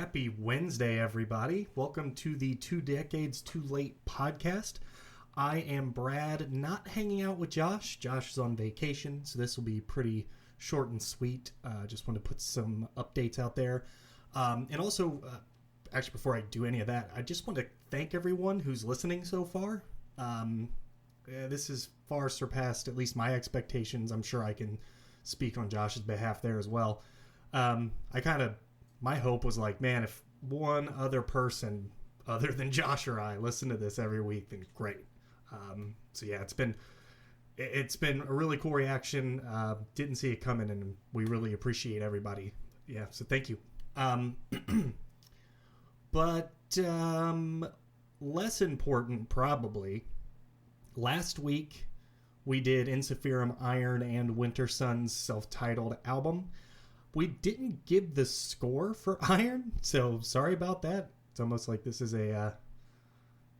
Happy Wednesday, everybody. Welcome to the 2 Decades Too Late podcast. I am Brad, not hanging out with Josh. Josh is on vacation, so this will be pretty short and sweet. Just want to put some updates out there. And also, actually, before I do any of that, I just want to thank everyone who's listening so far. This has far surpassed at least my expectations. I'm sure I can speak on Josh's behalf there as well. My hope was like, man, if one other person other than Josh or I listen to this every week, then great. So yeah, it's been a really cool reaction. Didn't see it coming, and we really appreciate everybody. Yeah, so thank you. But less important probably. Last week we did Insephirum Iron and Winter Sun's self-titled album. We didn't give the score for Iron, so sorry about that. It's almost like this is a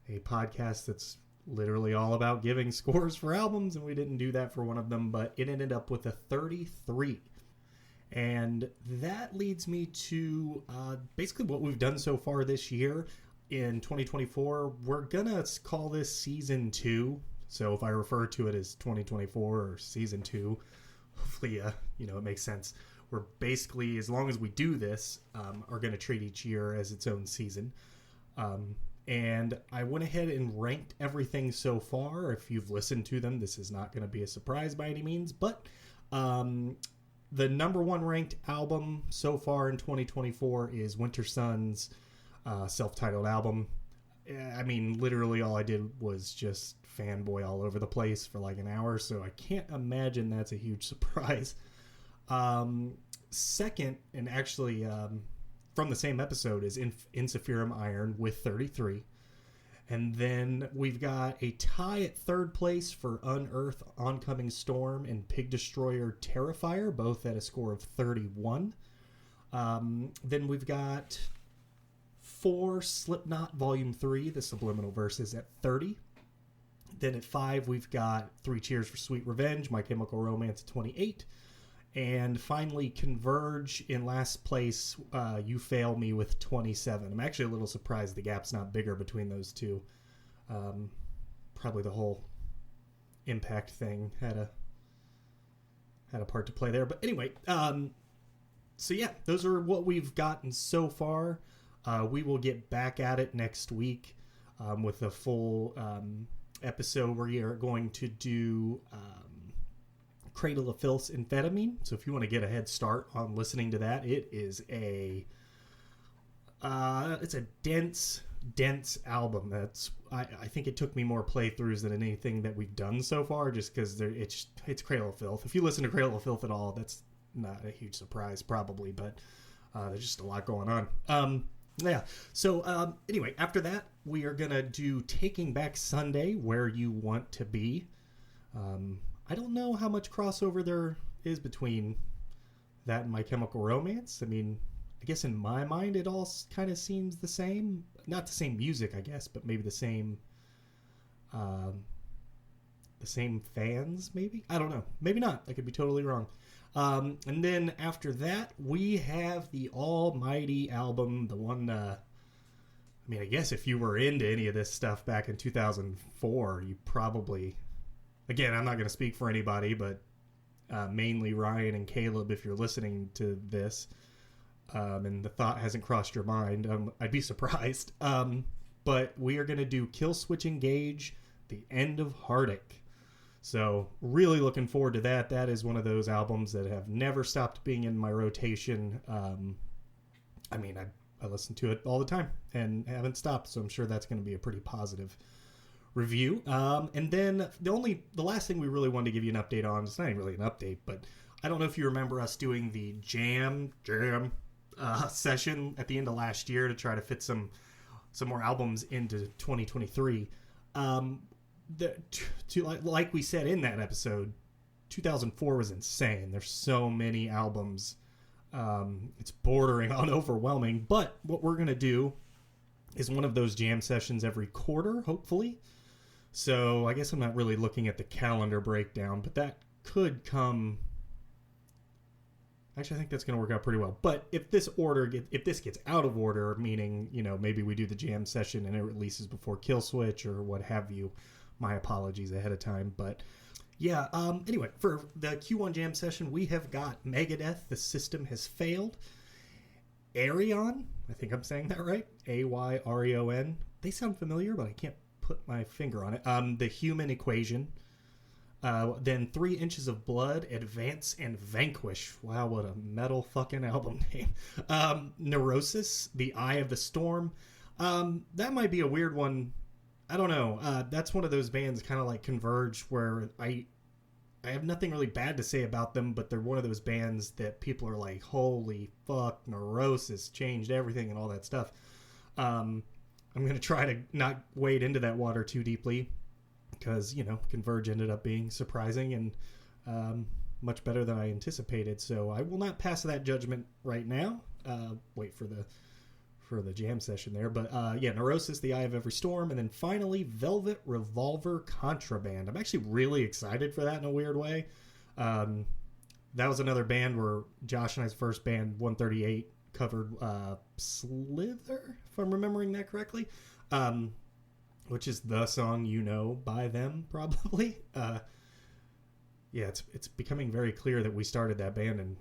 podcast that's literally all about giving scores for albums, and we didn't do that for one of them, but it ended up with a 33. And that leads me to basically what we've done so far this year. In 2024, we're going to call this Season 2. So if I refer to it as 2024 or Season 2, hopefully it makes sense. We're basically, as long as we do this, are going to treat each year as its own season. And I went ahead and ranked everything so far. If you've listened to them, this is not going to be a surprise by any means. But the number one ranked album so far in 2024 is Winter Sun's self-titled album. I mean, literally all I did was just fanboy all over the place for like an hour, so I can't imagine that's a huge surprise. Second, and actually from the same episode, is Insephirum Iron with 33. And then we've got a tie at third place for Unearth, Oncoming Storm, and Pig Destroyer Terrifier, both at a score of 31. Then we've got 4 Slipknot Volume 3, The Subliminal Verses, at 30. Then at 5, we've got 3 Cheers for Sweet Revenge, My Chemical Romance at 28. And finally, Converge in last place, You Fail Me with 27. I'm actually a little surprised the gap's not bigger between those two. Probably the whole Impact thing had a part to play there. But anyway, so yeah, those are what we've gotten so far. We will get back at it next week with a full episode where we are going to do Cradle of Filth's Amphetamine. So if you want to get a head start on listening to that, it is it's a dense album. That's I think it took me more playthroughs than anything that we've done so far, just because it's Cradle of Filth. If you listen to Cradle of Filth at all, that's not a huge surprise probably, but there's just a lot going on. Yeah. So anyway, after that, we are gonna do Taking Back Sunday, Where You Want to Be. I don't know how much crossover there is between that and My Chemical Romance. I mean, I guess in my mind it all kind of seems the same. Not the same music, I guess, but maybe the same fans, maybe? I don't know. Maybe not. I could be totally wrong. And then after that, we have the almighty album, the one, I guess if you were into any of this stuff back in 2004, you probably... Again, I'm not going to speak for anybody, but mainly Ryan and Caleb, if you're listening to this, and the thought hasn't crossed your mind, I'd be surprised. But we are going to do Kill Switch Engage, The End of Heartache. So really looking forward to that. That is one of those albums that have never stopped being in my rotation. I listen to it all the time and haven't stopped, so I'm sure that's going to be a pretty positive review. And then the last thing we really wanted to give you an update on, it's not even really an update, but I don't know if you remember us doing the jam session at the end of last year to try to fit some more albums into 2023. Like we said in that episode, 2004 was insane. There's so many albums. It's bordering on overwhelming, but what we're going to do is one of those jam sessions every quarter, hopefully. So I guess I'm not really looking at the calendar breakdown, but that could come Actually, I think that's going to work out pretty well. But if this gets out of order, meaning, maybe we do the jam session and it releases before Kill Switch or what have you, my apologies ahead of time. But yeah, anyway, for the Q1 jam session, we have got Megadeth, The System Has Failed, Ayreon, I think I'm saying that right, Ayreon. They sound familiar, but I can't put my finger on it. The Human Equation. Then 3 Inches of Blood, Advance, and Vanquish. Wow, what a metal fucking album name. Neurosis, The Eye of the Storm. That might be a weird one. I don't know. That's one of those bands kind of like Converge where I have nothing really bad to say about them, but they're one of those bands that people are like, holy fuck, Neurosis changed everything and all that stuff. I'm going to try to not wade into that water too deeply, because, Converge ended up being surprising and much better than I anticipated. So I will not pass that judgment right now. Wait for the jam session there. But Neurosis, The Eye of Every Storm, and then finally Velvet Revolver, Contraband. I'm actually really excited for that in a weird way. That was another band where Josh and I's first band, 138, covered Slither, if I'm remembering that correctly. Which is the song by them, probably. It's becoming very clear that we started that band in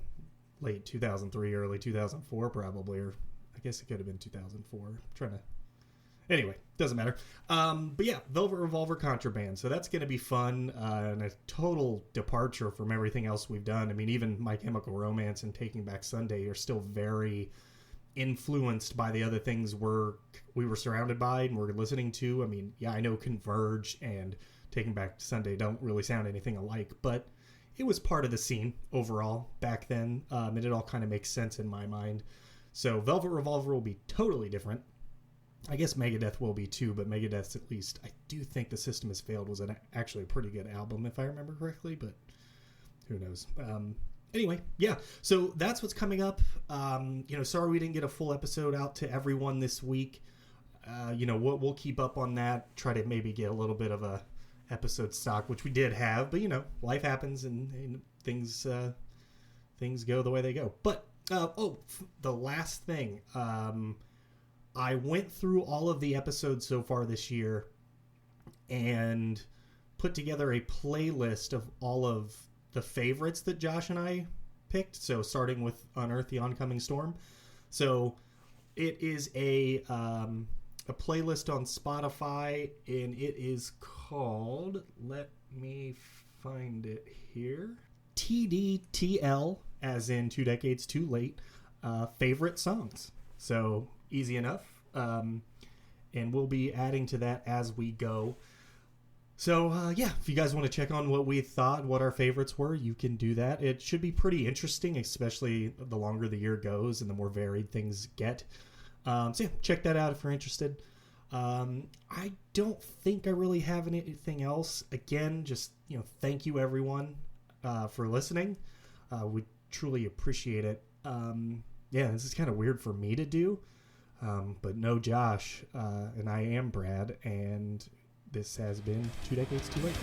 late 2003, early 2004, probably, or I guess it could have been 2004. Anyway, doesn't matter. But yeah, Velvet Revolver, Contraband. So that's going to be fun and a total departure from everything else we've done. I mean, even My Chemical Romance and Taking Back Sunday are still very influenced by the other things we were surrounded by and we're listening to. I mean, yeah, I know Converge and Taking Back Sunday don't really sound anything alike, but it was part of the scene overall back then, and it all kind of makes sense in my mind. So Velvet Revolver will be totally different. I guess Megadeth will be too, but Megadeth's at least, I do think The System Has Failed was actually a pretty good album, if I remember correctly, but who knows. Anyway, yeah, so that's what's coming up. Sorry we didn't get a full episode out to everyone this week. We'll keep up on that, try to maybe get a little bit of a episode stock, which we did have, but, life happens and things go the way they go. But, the last thing, I went through all of the episodes so far this year and put together a playlist of all of the favorites that Josh and I picked. So starting with Unearth the Oncoming Storm. So it is a playlist on Spotify, and it is called, let me find it here, TDTL, as in 2 decades too late, favorite songs. So easy enough. And we'll be adding to that as we go. So, if you guys want to check on what we thought, what our favorites were, you can do that. It should be pretty interesting, especially the longer the year goes and the more varied things get. Check that out if you're interested. I don't think I really have anything else. Again, just, thank you everyone for listening. We truly appreciate it. This is kind of weird for me to do. But no Josh, and I am Brad, and this has been 2 decades too late.